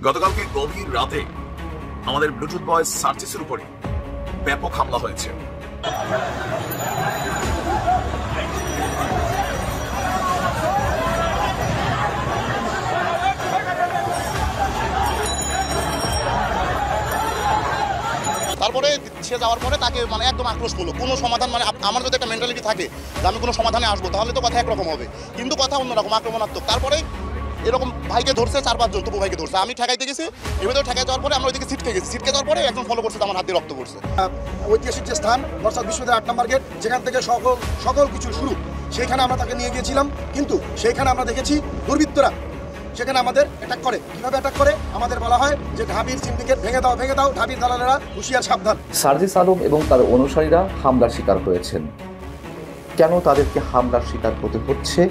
গতকালকে গভীর রাতে আমাদের ব্লুটুথ বয় সার্জিসের উপরে ব্যাপক হামলা হয়েছে। তারপরে সে যাওয়ার পরে তাকে একদম আক্রোশ করলো। কোনো সমাধান আমার যদি একটা মেন্টালিটি থাকে যে আমি কোনো সমাধানে আসবো, তাহলে তো কথা একরকম হবে, কিন্তু কথা অন্যরকম, আক্রমণাত্মক। তারপরে এরকম ভাইকে ধরছে, 4-5 জন তবু ভাইকে ধরছে। আমি ঠেকাইতে গেছি, এবার ঠেকাই যাওয়ার পরে আমরা ওইদিকে ছিটকে গেছি। ছিটকে যাওয়ার পরে একজন ফলো করছে, আমার হাত দিয়ে রক্ত পড়ছে। ঐতিহাসিক যে স্থান বর্ষাদ বিশ্ববিদ্যালয় 8 নম্বর গেট, যেখান থেকে সকল কিছু শুরু, সেইখানে আমরা তাকে নিয়ে গিয়েছিলাম। কিন্তু সেইখানে আমরা দেখেছি দুর্বৃত্তরা সেখানে আমাদের অ্যাটাক করে। কিভাবে অ্যাটাক করে? আমাদের বলা হয় যে ঢাবির সিন্ডিকেট ভেঙে দাও, ঢাবির দালালেরা হুঁশিয়ার, সাবধান। সার্জিস আলম এবং তার অনুসারীরা হামলার শিকার হয়েছেন। কেন তাদেরকে হামলার শিকার হতে হচ্ছে?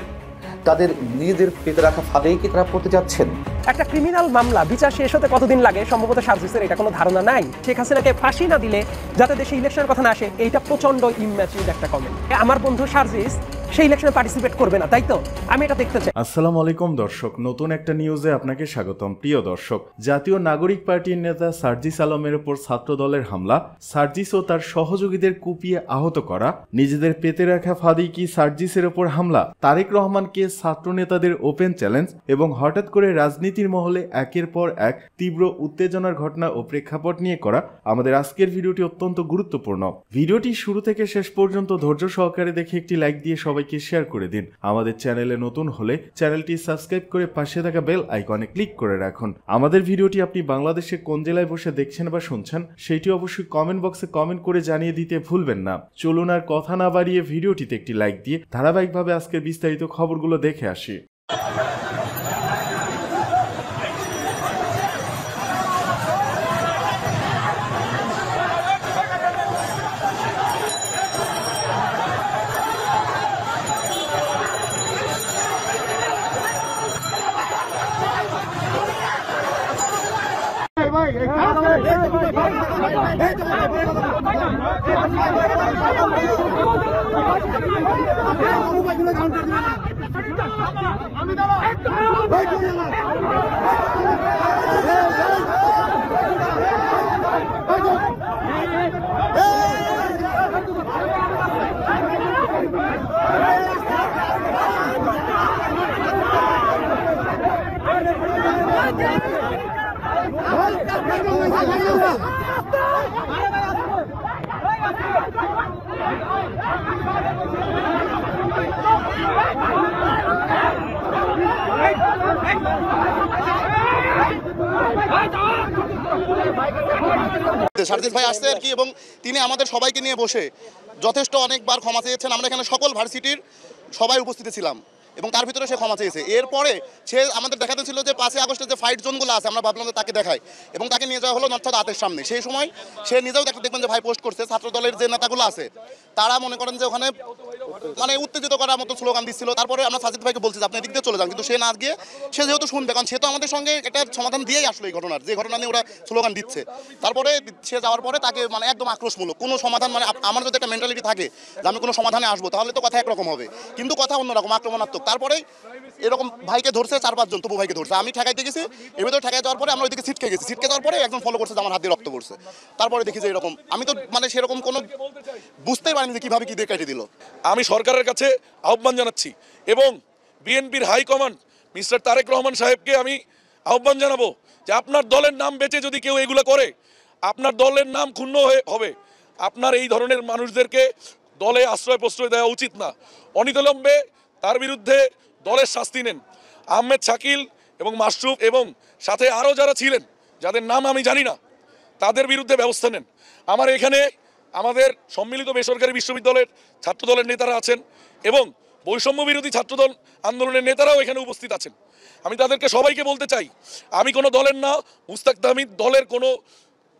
তাদের নিজেদের পেতে রাখা ফাঁদেই কি তারা পড়তে যাচ্ছেন? একটা ক্রিমিনাল মামলা বিচার শেষ হতে কতদিন লাগে সম্ভবত সার্জিসের এটা কোনো ধারণা নাই। শেখ হাসিনাকে ফাঁসি না দিলে যাতে দেশে ইলেকশনের কথা না আসে, এইটা প্রচন্ড ইম্যাচিউরড একটা কমেন্ট। আমার বন্ধু সার্জিস সেই ইলেকশনে পার্টিসিপেট করবে না, তাই তো? আমি এটা দেখতে চাই। আসসালামু আলাইকুম দর্শক, নতুন একটা নিউজে আপনাকে স্বাগতম। প্রিয় দর্শক, জাতীয় নাগরিক পার্টির নেতা সার্জিস আলমের উপর ছাত্র দলের হামলা, সার্জিস ও তার সহযোগীদের কুপিয়ে আহত করা, নিজেদের পেতে রাখা ফাঁদেই কি সার্জিসের উপর হামলা? তারেক রহমানকে ছাত্র নেতাদের ওপেন চ্যালেঞ্জ এবং হঠাৎ করে রাজনীতির মহলে একের পর এক তীব্র উত্তেজনার ঘটনা ও প্রেক্ষাপট নিয়ে করা আমাদের আজকের ভিডিওটি অত্যন্ত গুরুত্বপূর্ণ। ভিডিওটি শুরু থেকে শেষ পর্যন্ত ধৈর্য সহকারে দেখে একটি লাইক দিয়ে সবাইকে শেয়ার করে দিন। আমাদের চ্যানেলে নতুন হলে চ্যানেলটি সাবস্ক্রাইব করে পাশে থাকা বেল আইকনে ক্লিক করে রাখুন। আমাদের ভিডিওটি আপনি বাংলাদেশে কোন জেলায় বসে দেখছেন বা শুনছেন সেটি অবশ্যই কমেন্ট বক্সে কমেন্ট করে জানিয়ে দিতে ভুলবেন না। চলুন আর কথা না বাড়িয়ে ভিডিওটিতে একটি লাইক দিয়ে ধারাবাহিকভাবে আজকের বিস্তারিত খবরগুলো দেখে আসি। সার্জিস ভাই আসছে আর কি, এবং তিনি আমাদের সবাইকে নিয়ে বসে যথেষ্ট অনেকবার ক্ষমা চেয়েছেন। আমরা এখানে সকল ভার্সিটির সবাই উপস্থিত ছিলাম এবং তার ভিতরে সে ক্ষমা চেয়েছে। এরপরে সে আমাদের দেখাতে ছিল যে 5 আগস্টের যে ফাইট জোনগুলো আছে, আমরা ভাবলাম যে তাকে দেখায় এবং তাকে নিয়ে যাওয়া হলো নর্থ আতের সামনে। সেই সময় সে নিজেও দেখবেন যে ভাই পোস্ট করছে, ছাত্র দলের যে নেতাগুলো আছে তারা মনে করেন যে ওখানে উত্তেজিত করার মতো স্লোগান দিচ্ছিল। তারপরে আমরা সাজিদ ভাইকে বলছি যে আপনি এদিক দিয়ে চলে যান, কিন্তু সে না গিয়ে সে যেহেতু শুনবে, কারণ সে তো আমাদের সঙ্গে একটা সমাধান দিয়েই আসলো এই ঘটনার, যে ঘটনা নিয়ে ওরা স্লোগান দিচ্ছে। তারপরে সে যাওয়ার পরে তাকে একদম আক্রোশমূলক। কোনো সমাধান আমার যদি একটা মেন্টালিটি থাকে যে আমি কোনো সমাধানে আসবো, তাহলে তো কথা একরকম হবে, কিন্তু কথা অন্যরকম, আক্রমণাত্মক। তারপরে এরকম ভাইকে ধরছে, 4-5 জন তবু ভাইকে ধরছে। আমি ঠেকাইতে গেছি, এবার ঠেকাই যাওয়ার পরে আমরা ওইদিকে ছিটকে গেছি। ছিটকে যাওয়ার পরে একজন ফলো করছে, আমার হাত দিয়ে রক্ত পড়ছে। তারপরে দেখি যে এরকম, আমি তো সেরকম কোনো বুঝতেই পারিনি যে কিভাবে কি দিয়ে কেটে দিল। আমি সরকারের কাছে আহ্বান জানাচ্ছি এবং বিএনপির হাইকমান্ড মিস্টার তারেক রহমান সাহেবকে আমি আহ্বান জানাবো যে আপনার দলের নাম বেচে যদি কেউ এগুলো করে, আপনার দলের নাম ক্ষুণ্ণ হবে। আপনার এই ধরনের মানুষদেরকে দলে আশ্রয় প্রশ্রয় দেওয়া উচিত না। অনিতলম্বে তার বিরুদ্ধে দলের শাস্তি নেন। আহমেদ শাকিল এবং মাশরুফ এবং সাথে আরও যারা ছিলেন, যাদের নাম আমি জানি না, তাদের বিরুদ্ধে ব্যবস্থা নেন। আমার এখানে আমাদের সম্মিলিত বেসরকারি বিশ্ববিদ্যালয়ের ছাত্রদলের নেতারা আছেন এবং বৈষম্য বিরোধী ছাত্রদল আন্দোলনের নেতারাও এখানে উপস্থিত আছেন। আমি তাদেরকে সবাইকে বলতে চাই, আমি কোনো দলের না, মুস্তাক তাহমিদ দলের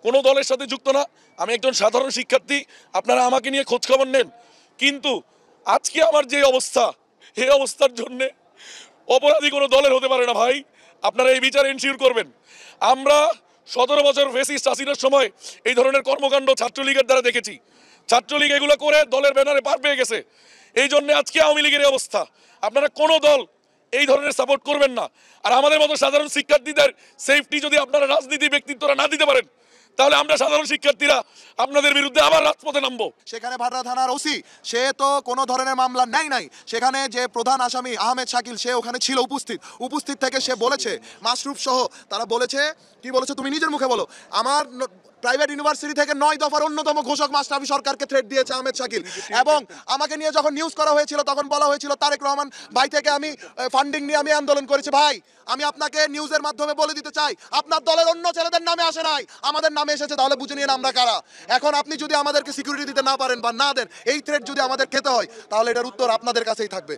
কোনো দলের সাথে যুক্ত না। আমি একজন সাধারণ শিক্ষার্থী, আপনারা আমাকে নিয়ে খোঁজখবর নেন। কিন্তু আজকে আমার যে অবস্থা, এই অবস্থার জন্যে অপরাধী কোনো দলের হতে পারে না ভাই। আপনারা এই বিচার এনশিওর করবেন। আমরা 17 বছর ফ্যাসিস্ট হাসিনার সময় এই ধরনের কর্মকাণ্ড ছাত্রলীগের দ্বারা দেখেছি। ছাত্রলীগ এগুলো করে দলের ব্যানারে পার পেয়ে গেছে। এই জন্য আজকে আওয়ামী লীগের অবস্থা। আপনারা কোনো দল এই ধরনের সাপোর্ট করবেন না। আর আমাদের মতো সাধারণ শিক্ষার্থীদের সেফটি যদি আপনারা রাজনীতি ব্যক্তিত্বরা না দিতে পারেন, তাহলে আমরা সাধারণ শিক্ষার্থীরা আপনাদের বিরুদ্ধে আবার রাজপথে নামবো। সেখানে ভাটরা থানার ওসি সে তো কোনো ধরনের মামলা নাই। সেখানে যে প্রধান আসামি আহমেদ শাকিল সে ওখানে ছিল উপস্থিত থেকে সে বলেছে, মাশরুফ সহ তারা বলেছে, কি বলেছে তুমি নিজের মুখে বলো, আমার প্রাইভেট ইউনিভার্সিটি থেকে 9 দফার অন্যতম ঘোষক মাশরাফি সরকারকে থ্রেট দিয়েছে আহমেদ শাকিল। এবং আমাকে নিয়ে যখন নিউজ করা হয়েছিল তখন বলা হয়েছিল তারেক রহমান ভাই থেকে আমি ফান্ডিং নিয়ে আমি আন্দোলন করেছি। ভাই আমি আপনাকে নিউজের মাধ্যমে বলে দিতে চাই, আপনার দলের অন্য ছেলেদের নামে আসে নাই, আমাদের নামে এসেছে, তাহলে বুঝে নিন আমরা কারা। এখন আপনি যদি আমাদেরকে সিকিউরিটি দিতে না পারেন বা না দেন, এই থ্রেট যদি আমাদের খেতে হয়, তাহলে এটার উত্তর আপনাদের কাছেই থাকবে।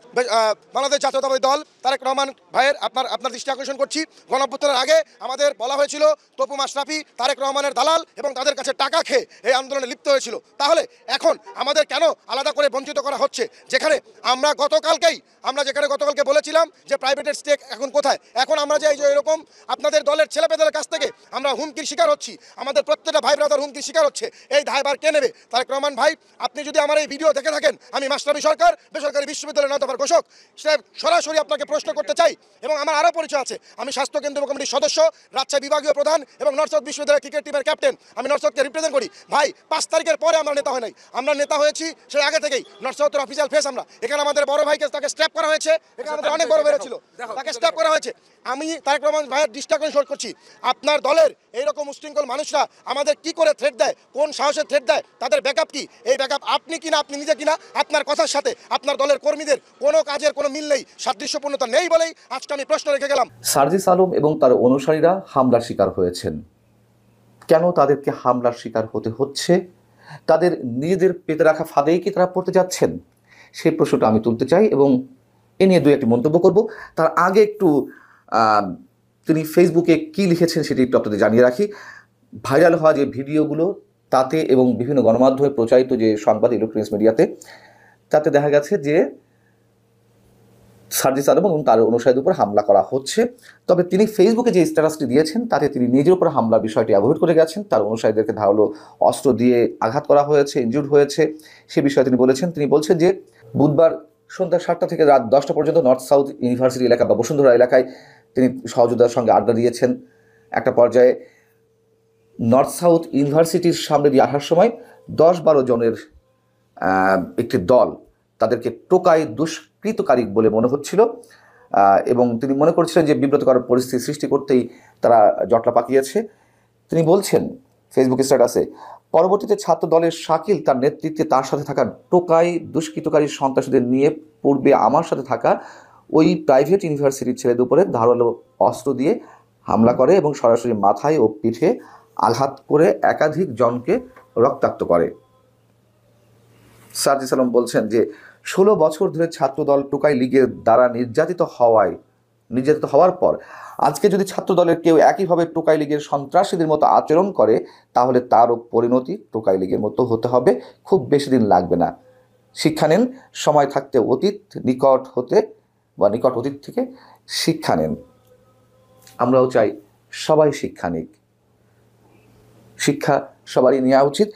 বাংলাদেশ জাতীয়তাবাদী দল তারেক রহমান ভাইয়ের আপনার দৃষ্টি আকর্ষণ করছি, গণঅভ্যুত্থানের আগে আমাদের বলা হয়েছিল তপু মাশরাফি তারেক রহমানের দালাল এবং তাদের কাছে টাকা খেয়ে এই আন্দোলনে লিপ্ত হয়েছিল। তাহলে এখন আমাদের কেন আলাদা করে বঞ্চিত করা হচ্ছে? যেখানে আমরা গতকালকে বলেছিলাম যে প্রাইভেটের স্টেক এখন কোথায়, এখন আমরা যে এরকম আপনাদের দলের ছেলেপেলের কাছ থেকে আমরা হুমকির শিকার হচ্ছি, আমাদের প্রত্যেকটা ভাই ব্রাদার হুমকির শিকার হচ্ছে, এই দায়ভার কে নেবে? তারেক রহমান ভাই, আপনি যদি আমার এই ভিডিও দেখে থাকেন, আমি মাশরাফি সরকার বেসরকারি বিশ্ববিদ্যালয়ের 9 দফার ঘোষক, সে সরাসরি আপনাকে প্রশ্ন করতে চাই। এবং আমার আরও পরিচয় আছে, আমি স্বাস্থ্য কেন্দ্র কমিটির সদস্য, রাজশাহী বিভাগীয় প্রধান এবং নর্থ সাউথ বিশ্ববিদ্যালয়ের ক্রিকেট টিমের ক্যাপ্টেন। আমি নর্থ সাউথকে রিপ্রেজেন্ট করি। ভাই 5 তারিখের পরে আমরা নেতা হয় নাই, আমরা নেতা হয়েছি সেই আগে থেকেই। নর্থ সাউথের অফিসিয়াল ফেস আমরা। এখানে আমাদের বড় ভাইকে তাকে স্ট্র্যাপ করা হয়েছে, এখানে আমাদের অনেক বড় ভাইরা ছিল, তাকে স্ট্র্যাপ করা হয়েছে। আমি তারেক রহমান ভাইয়ের দৃষ্টি আকর্ষণ করছি, আপনার দলের এইরকম উশৃঙ্খল মানুষরা আমাদের কি করে থ্রেট দেয়, কোন সাহসে থ্রেট দেয়, তাদের ব্যাকআপ কি? এই ব্যাকআপ আপনি কিনা, আপনি নিজে কিনা? আপনার কথার সাথে আপনার দলের কর্মীদের কোনো কাজের কোনো মিল নেই, সাদৃশ্যপূর্ণতা নেই বলেই আজকে আমি প্রশ্ন রেখে গেলাম। সার্জিস আলম এবং তার অনুসারীরা হামলার শিকার হয়েছেন। কেন তাদেরকে হামলার শিকার হতে হচ্ছে? তাদের নিজেদের পেতে রাখা ফাঁদেই কি তারা পড়তে যাচ্ছেন? সেই প্রশ্নটা আমি তুলতে চাই এবং এ নিয়ে 2-1টি মন্তব্য করব। তার আগে একটু তিনি ফেসবুকে কি লিখেছেন সেটি একটু আপনাদের জানিয়ে রাখি। ভাইরাল হওয়া যে ভিডিওগুলো তাতে এবং বিভিন্ন গণমাধ্যমে প্রচারিত যে সংবাদ ইলেকট্রনিক্স মিডিয়াতে, তাতে দেখা গেছে যে সার্জিস আলম এবং তার অনুসারীদের উপর হামলা করা হচ্ছে। তবে তিনি ফেসবুকে যে স্ট্যাটাসটি দিয়েছেন তাতে তিনি নিজের উপর হামলার বিষয়টি অ্যাভয়েড করে গেছেন। তার অনুসারীদেরকে ধারালো অস্ত্র দিয়ে আঘাত করা হয়েছে, ইনজুর্ড হয়েছে, সে বিষয়ে তিনি বলেছেন। তিনি বলছেন যে বুধবার সন্ধ্যা 7টা থেকে রাত 10টা পর্যন্ত নর্থ সাউথ ইউনিভার্সিটি এলাকা বা বসুন্ধরা এলাকায় তিনি সহযোদ্ধার সঙ্গে আড্ডা দিয়েছেন। একটা পর্যায়ে নর্থ সাউথ ইউনিভার্সিটির সামনে দিয়ে আসার সময় 10-12 জনের একটি দল তাদেরকে টোকাই দুষ্কৃতকারী বলে মনে হচ্ছিল এবং তিনি মনে করছিলেন যে বিব্রতকর পরিস্থিতি সৃষ্টি করতেই তারা জটলা পাকিয়েছে। তিনি বলছেন ফেসবুক স্ট্যাটাসে, পরবর্তীতে ছাত্র দলের শাকিল তার নেতৃত্বে তার সাথে থাকা টোকাই দুষ্কৃতকারী সন্ত্রাসীদের নিয়ে পূর্বে আমার সাথে থাকা ওই প্রাইভেট ইউনিভার্সিটির ছেলেদের উপরে ধারালো অস্ত্র দিয়ে হামলা করে এবং সরাসরি মাথায় ও পিঠে আঘাত করে একাধিক জনকে রক্তাক্ত করে। সার্জিস আলম বলছেন যে 16 বছর ধরে ছাত্রদল টোকাই লীগের দ্বারা নির্যাতিত হওয়ার পর আজকে যদি ছাত্রদলের কেউ একইভাবে টোকাই লীগের সন্ত্রাসীদের মতো আচরণ করে তাহলে তারও পরিণতি টোকাই লীগের মতো হতে হবে। খুব বেশি দিন লাগবে না। শিক্ষা নেন, সময় থাকতে নিকট অতীত থেকে শিক্ষা নেন। আমরাও চাই সবাই শিক্ষা নিক, শিক্ষা সবারই নেওয়া উচিত।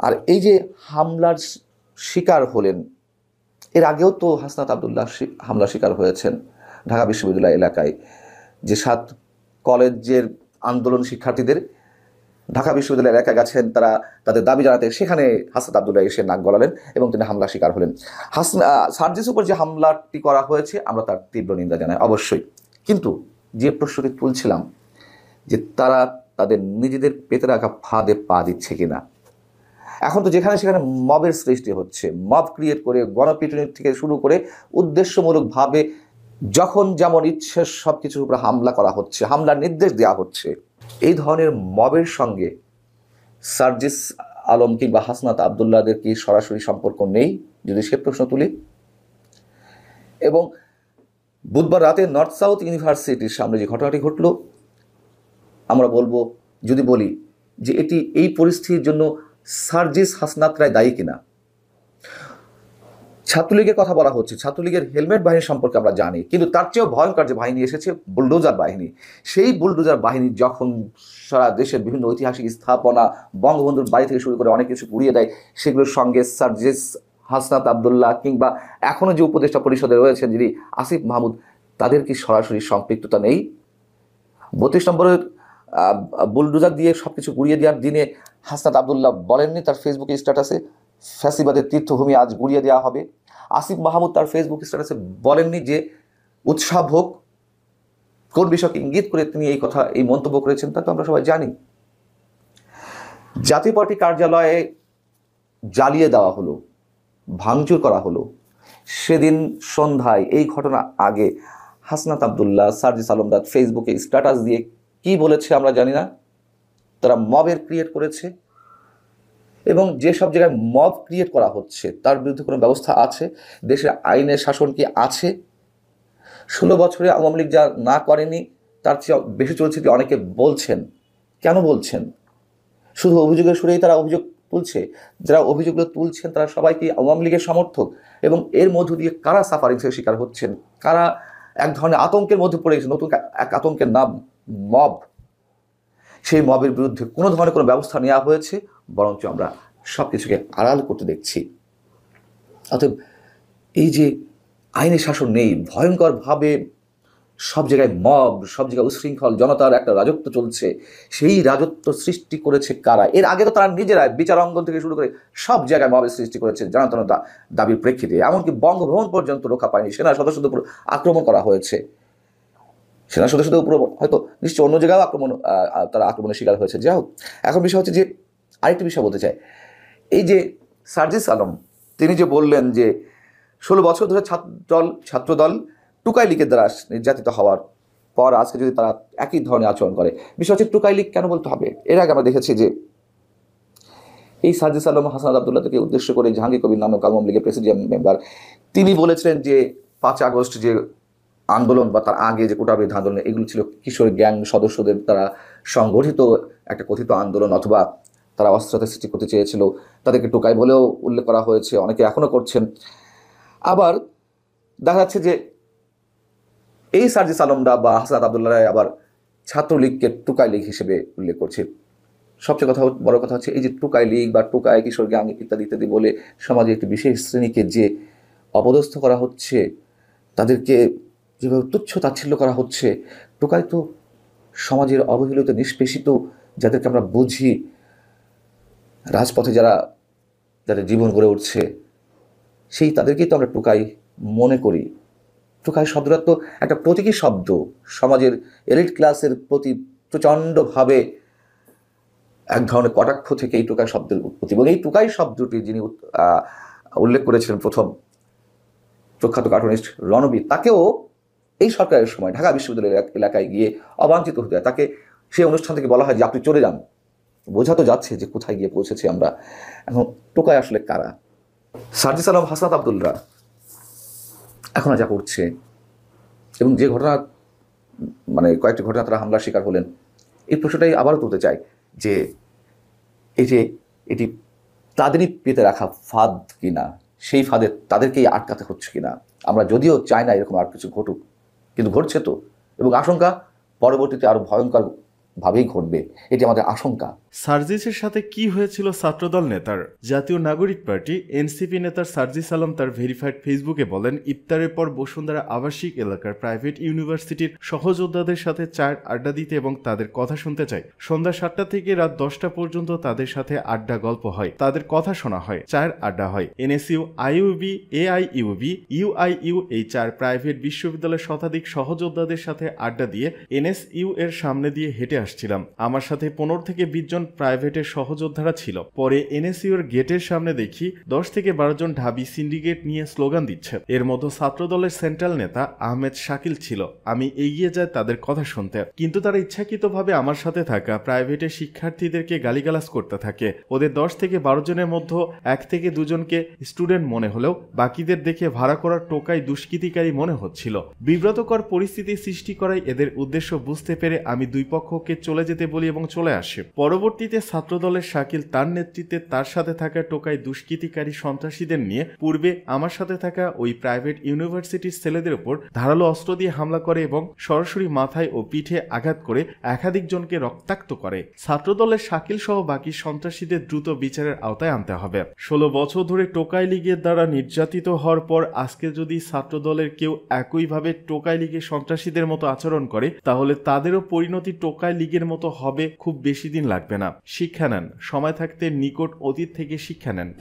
আর এই যে হামলার শিকার হলেন, এর আগেও তো হাসনাত আবদুল্লাহ হামলা শিকার হয়েছেন ঢাকা বিশ্ববিদ্যালয় এলাকায়। যে 7 কলেজের আন্দোলন শিক্ষার্থীদের ঢাকা বিশ্ববিদ্যালয় এলাকায় গেছেন তারা তাদের দাবি জানাতে, সেখানে হাসনাত আবদুল্লাহ এসে নাক গলালেন এবং তিনি হামলা শিকার হলেন। সার্জিস উপর যে হামলাটি করা হয়েছে আমরা তার তীব্র নিন্দা জানাই অবশ্যই। কিন্তু যে প্রশ্নটি তুলছিলাম যে তারা তাদের নিজেদের পেতে রাখা ফাঁদে পা দিচ্ছে কিনা। এখন তো যেখানে সেখানে মবের সৃষ্টি হচ্ছে, মব ক্রিয়েট করে গণপিটুনি থেকে শুরু করে উদ্দেশ্যমূলকভাবে যখন যেমন ইচ্ছে সব কিছুর উপরে হামলা করা হচ্ছে, হামলার নির্দেশ দেওয়া হচ্ছে। এই ধরনের মবের সঙ্গে সার্জিস আলম কিংবা হাসনাত আবদুল্লাহদের কি সরাসরি সম্পর্ক নেই যদি সে প্রশ্ন তুলি? এবং বুধবার রাতে নর্থ সাউথ ইউনিভার্সিটির সামনে যে ঘটনাটি ঘটল, আমরা বলি যে এটি এই পরিস্থিতির জন্য সার্জিস হাসনাতরাই দায়ী কিনা। ছাত্রলীগের কথা বলা হচ্ছে, ছাত্রলীগের হেলমেট বাহিনী সম্পর্কে আমরা জানি, কিন্তু তার চেয়েও ভয়ঙ্কর যে বাহিনী এসেছে বুলডোজার বাহিনী। সেই বুলডোজার বাহিনী যখন সারা দেশের বিভিন্ন ঐতিহাসিক স্থাপনা, বঙ্গবন্ধুর বাড়ি থেকে শুরু করে অনেক কিছু পুড়িয়ে দেয়, সেগুলোর সঙ্গে সার্জিস হাসনাত আবদুল্লাহ কিংবা এখনও যে উপদেষ্টা পরিষদে রয়েছেন যিনি আসিফ মাহমুদ, তাদের কি সরাসরি সম্পৃক্ততা নেই? 32 নম্বরের বুলডোজার দিয়ে সবকিছু গুড়িয়ে দেওয়ার দিনে হাসনাত আবদুল্লাহ বলেননি তার ফেসবুকে স্ট্যাটাসে ফ্যাসিবাদের তীর্থভূমি আজ গুড়িয়ে দেওয়া হবে? আসিফ মাহমুদ তার ফেসবুক স্ট্যাটাসে বলেননি যে উৎসাহ হোক? কোন বিষয়কে ইঙ্গিত করে তিনি এই মন্তব্য করেছেন তা তো আমরা সবাই জানি। জাতীয় পার্টি কার্যালয়ে জ্বালিয়ে দেওয়া হলো, ভাঙচুর করা হলো। সেদিন সন্ধ্যায় এই ঘটনা আগে হাসনাত আবদুল্লাহ, সার্জিস আলমদার ফেসবুকে স্ট্যাটাস দিয়ে কি বলেছে আমরা জানি না। তারা মবের ক্রিয়েট করেছে এবং যেসব জায়গায় মব ক্রিয়েট করা হচ্ছে তার বিরুদ্ধে কোনো ব্যবস্থা আছে? দেশের আইনের শাসন কি আছে? 16 বছরে আওয়ামী লীগ যা না করেনি তার চেয়ে বেশি চলছে কি অনেকে বলছেন। কেন বলছেন? শুধু অভিযোগের সুরেই তারা অভিযোগ তুলছে? যারা অভিযোগগুলো তুলছেন তারা সবাই কি আওয়ামী লীগের সমর্থক? এবং এর মধ্য দিয়ে কারা সাফারিংসের শিকার হচ্ছেন? কারা এক ধরনের আতঙ্কের মধ্যে পড়ে গেছে? নতুন এক আতঙ্কের নাম মব। সেই মবের বিরুদ্ধে কোনো ধরনের কোনো ব্যবস্থা নেওয়া হয়েছে? বরঞ্চ আমরা সব কিছুকে আড়াল করতে দেখছি। অতএব এই যে আইনের শাসন নেই, ভয়ঙ্করভাবে সব জায়গায় মব, সব জায়গায় উশৃঙ্খল জনতার একটা রাজত্ব চলছে, সেই রাজত্ব সৃষ্টি করেছে কারা? এর আগে তো তারা নিজেরাই বিচার অঙ্গন থেকে শুরু করে সব জায়গায় মবের সৃষ্টি করেছে জনাতনতা দাবির প্রেক্ষিতে। এমনকি বঙ্গভবন পর্যন্ত রক্ষা পায়নি, সেনা সদস্যদের উপর আক্রমণ করা হয়েছে। সেনা সদস্যদের উপর হয়তো নিশ্চয় অন্য জায়গায় তারা আক্রমণের শিকার হয়েছে। যাই হোক, এখন বিষয় হচ্ছে যে আরেকটি বিষয় বলতে চাই। এই যে সার্জিস আলম তিনি যে বললেন যে 16 বছর ধরে ছাত্রদল টুকাই লীগের দ্বারা নির্যাতিত হওয়ার পর আজকে যদি তারা একই ধরনের আচরণ করে, বিষয় হচ্ছে টুকাই লীগ কেন বলতে হবে? এর আগে আমরা দেখেছি যে এই সার্জিস আলম হাসনাত আবদুল্লাহকে উদ্দেশ্য করে জাহাঙ্গীর কবির নামক আওয়ামী লীগের প্রেসিডিয়াম মেম্বার তিনি বলেছিলেন যে 5 আগস্ট যে আন্দোলন বা তার আগে যে কোটাবিরোধী আন্দোলন, এগুলো ছিল কিশোর গ্যাং সদস্যদের দ্বারা সংগঠিত একটা কথিত আন্দোলন, অথবা তারা অস্ত্রতা সৃষ্টি করতে চেয়েছিল। তাদেরকে টোকাই বলেও উল্লেখ করা হয়েছে, অনেকে এখনও করছেন। আবার দেখা যাচ্ছে যে এই সার্জিস আলমরা বা হাসনাত আবদুল্লাহ আবার ছাত্রলীগকে টুকাই লীগ হিসেবে উল্লেখ করছে। সবচেয়ে বড় কথা হচ্ছে এই যে টুকাই লীগ বা টুকাই কিশোর গ্যাং ইত্যাদি ইত্যাদি বলে সমাজে একটি বিশেষ শ্রেণীকে যে অপদস্থ করা হচ্ছে, তাদেরকে যেভাবে তুচ্ছ তাচ্ছিল্য করা হচ্ছে। টোকাই তো সমাজের অবহেলিত নিষ্পেষিত যাদেরকে আমরা বুঝি, রাজপথে যাদের জীবন গড়ে উঠছে, সেই তাদেরকেই তো আমরা টোকাই মনে করি। টোকাই শব্দটা তো একটা প্রতীকী শব্দ, সমাজের এলিট ক্লাসের প্রতি প্রচণ্ডভাবে এক ধরনের কটাক্ষ থেকে এই টোকাই শব্দের উৎপত্তি। এবং এই টোকাই শব্দটি যিনি উল্লেখ করেছিলেন প্রথম প্রখ্যাত কার্টুনিস্ট রণবীর, তাকেও এই সরকারের সময় ঢাকা বিশ্ববিদ্যালয়ের এলাকায় গিয়ে অবাঞ্ছিত হতে হয়। তাকে সেই অনুষ্ঠান থেকে বলা হয় যে আপনি চলে যান। বোঝা তো যাচ্ছে যে কোথায় গিয়ে পৌঁছেছি আমরা। এখন টোকাই আসলে কারা? সার্জিস আলম, হাসনাত আবদুল্লাহ এখন যা করছে এবং যে ঘটনা কয়েকটি ঘটনা তারা হামলার শিকার হলেন, এই প্রশ্নটাই আবারও তুলতে চাই যে এটি তাদেরই পেতে রাখা ফাঁদ কিনা, সেই ফাঁদে তাদেরকেই আটকাতে হচ্ছে কিনা। আমরা যদিও চাই না এরকম আর কিছু ঘটুক, কিন্তু ঘটছে তো, এবং আশঙ্কা পরবর্তীতে আরো ভয়ঙ্কর ভাবেই ঘটবে, এটি আমাদের আশঙ্কা। সার্জিসের সাথে কি হয়েছিল ছাত্রদল নেতার? জাতীয় নাগরিক পার্টি এনসিপি নেতার সার্জিস আলম তার ভেরিফাইড ফেসবুকে বলেন, ইফতারের পর বসুন্ধরা আবাসিক এলাকার প্রাইভেট ইউনিভার্সিটির সহযোদ্ধাদের সাথে চায়ের আড্ডা দিতে এবং তাদের কথা শুনতে চাই। সন্ধ্যা 7টা থেকে রাত 10টা পর্যন্ত তাদের সাথে আড্ডা গল্প হয়, তাদের কথা শোনা হয়, চায়ের আড্ডা হয়। এনএসইউ, আইইউবি, এআইইউবি, ইউআইইউ এই 4 প্রাইভেট বিশ্ববিদ্যালয়ের শতাধিক সহযোদ্ধাদের সাথে আড্ডা দিয়ে এনএসইউ এর সামনে দিয়ে হেঁটে আসছিলাম। আমার সাথে 15 থেকে 20 জন প্রাইভেটের সহযোদ্ধারা ছিল। পরে এনএসইউর গেটের সামনে দেখি 10 থেকে 12 জন ঢাবি সিন্ডিকেট নিয়ে স্লোগান দিচ্ছে। এর মধ্যে ছাত্রদলের সেন্ট্রাল নেতা আহমেদ শাকিল ছিল। আমি এগিয়ে যাই তাদের কথা শুনতে, কিন্তু তারা ইচ্ছাকৃতভাবে আমার সাথে থাকা প্রাইভেটের শিক্ষার্থীদেরকে গালিগালাজ করতে থাকে। ওদের 10 থেকে 12 জনের মধ্যে 1 থেকে 2 জনকে স্টুডেন্ট মনে হলেও বাকিদের দেখে ভাড়া করা টোকাই দুষ্কৃতিকারী মনে হচ্ছিল। বিব্রতকর পরিস্থিতি সৃষ্টি করাই এদের উদ্দেশ্য বুঝতে পেরে আমি দুই পক্ষকে চলে যেতে বলি এবং চলে আসে। পরবর্তীতে ছাত্রদলের শাকিল তার নেতৃত্বে তার সাথে থাকা টোকাই দুষ্কৃতিকারী সন্ত্রাসীদের নিয়ে পূর্বে আমার সাথে থাকা ওই প্রাইভেট ইউনিভার্সিটির ছেলেদের উপর ধারালো অস্ত্র দিয়ে হামলা করে এবং সরাসরি মাথায় ও পিঠে আঘাত করে একাধিক জনকে রক্তাক্ত করে। ছাত্রদলের শাকিল সহ বাকি সন্ত্রাসীদের দ্রুত বিচারের আওতায় আনতে হবে। 16 বছর ধরে টোকাই লীগের দ্বারা নির্যাতিত হওয়ার পর আজকে যদি ছাত্রদলের কেউ একইভাবে টোকাই লীগের সন্ত্রাসীদের মতো আচরণ করে তাহলে তাদেরও পরিণতি টোকাই লীগের মতো হবে। খুব বেশি দিন লাগবে না। শিক্ষা নেন, সময় থাকতে নিকট অতীত থেকে শিক্ষা নেন।